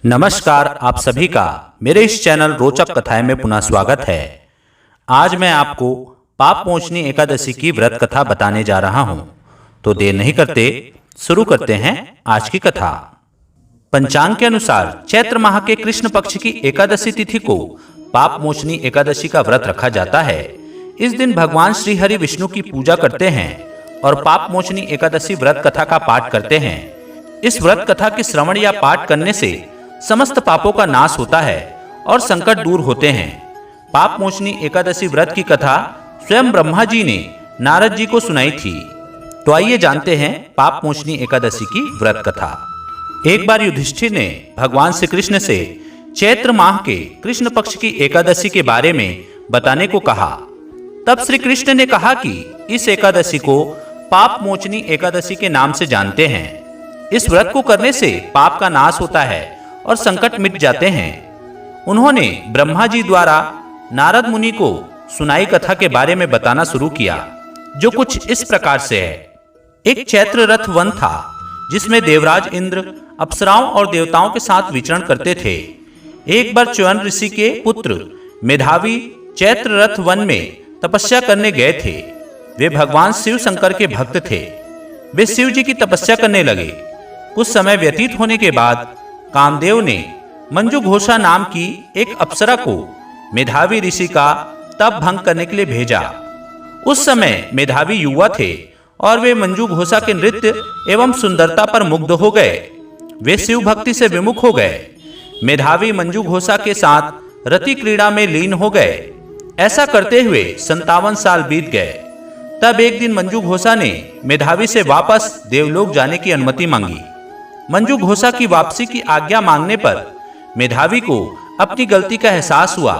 नमस्कार, आप सभी का मेरे इस चैनल रोचक कथाएं में पुनः स्वागत है। आज मैं आपको पापमोचनी एकादशी की व्रत कथा बताने जा रहा हूं, तो देर नहीं करते शुरू करते हैं आज की कथा। पंचांग के अनुसार चैत्र माह के कृष्ण पक्ष की एकादशी तिथि को पापमोचनी एकादशी का व्रत रखा जाता है। इस दिन भगवान श्री हरि विष्णु की पूजा करते हैं और पापमोचनी एकादशी व्रत कथा का पाठ करते हैं। इस व्रत कथा के श्रवण या पाठ करने से समस्त पापों का नाश होता है और संकट दूर होते हैं। पापमोचनी एकादशी व्रत की कथा स्वयं ब्रह्मा जी ने नारद जी को सुनाई थी। तो आइए जानते हैं पापमोचनी एकादशी की व्रत कथा। एक बार युधिष्ठिर ने भगवान श्री कृष्ण से चैत्र माह के कृष्ण पक्ष की एकादशी के बारे में बताने को कहा। तब श्री कृष्ण ने कहा कि इस एकादशी को पापमोचनी एकादशी के नाम से जानते हैं। इस व्रत को करने से पाप का नाश होता है और संकट मिट जाते हैं। उन्होंने ब्रह्मा जी द्वारा नारद मुनि को सुनाई कथा के बारे में बताना शुरू किया, जो कुछ इस प्रकार से है। एक चैत्र रथ वन था जिसमें देवराज इंद्र अप्सराओं और देवताओं के साथ विचरण करते थे। एक बार च्यवन ऋषि के पुत्र मेधावी चैत्र रथ वन में तपस्या करने गए थे। वे भगवान शिव शंकर के भक्त थे। वे शिव जी की तपस्या करने लगे। कुछ समय व्यतीत होने के बाद कामदेव ने मंजू घोषा नाम की एक अप्सरा को मेधावी ऋषि का तप भंग करने के लिए भेजा। उस समय मेधावी युवा थे और वे मंजू घोषा के नृत्य एवं सुंदरता पर मुग्ध हो गए। वे शिव भक्ति से विमुख हो गए। मेधावी मंजू घोषा के साथ रति क्रीड़ा में लीन हो गए। ऐसा करते हुए 57 साल बीत गए। तब एक दिन मंजू घोषा ने मेधावी से वापस देवलोक जाने की अनुमति मांगी। मंजू घोषा की वापसी की आज्ञा मांगने पर मेधावी को अपनी गलती का एहसास हुआ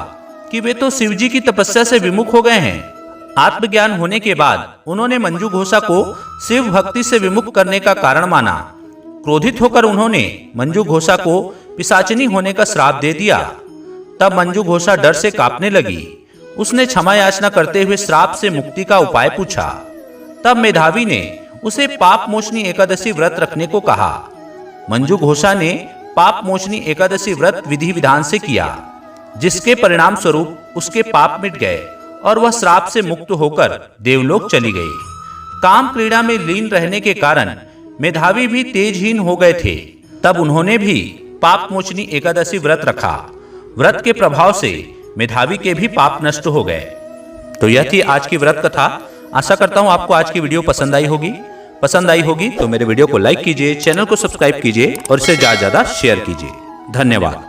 कि वे तो शिवजी की तपस्या से विमुख हो गए हैं। आत्मज्ञान होने के बाद उन्होंने मंजू घोषा को शिव भक्ति से विमुख करने का कारण माना। क्रोधित होकर उन्होंने मंजू घोषा को पिशाचिनी होने का श्राप दे दिया। तब मंजू घोषा डर से कांपने लगी। उसने क्षमा याचना करते हुए श्राप से मुक्ति का उपाय पूछा। तब मेधावी ने उसे पापमोचनी एकादशी व्रत रखने को कहा। मंजू घोषा ने पापमोचनी एकादशी व्रत विधि विधान से किया, जिसके परिणाम स्वरूप उसके पाप मिट गए और वह श्राप से मुक्त होकर देवलोक चली गई। काम क्रीड़ा में लीन रहने के कारण मेधावी भी तेजहीन हो गए थे। तब उन्होंने भी पापमोचनी एकादशी व्रत रखा। व्रत के प्रभाव से मेधावी के भी पाप नष्ट हो गए। तो यह थी आज की व्रत कथा। आशा करता हूं आपको आज की वीडियो पसंद आई होगी तो मेरे वीडियो को लाइक कीजिए, चैनल को सब्सक्राइब कीजिए और इसे ज्यादा से ज्यादा शेयर कीजिए। धन्यवाद।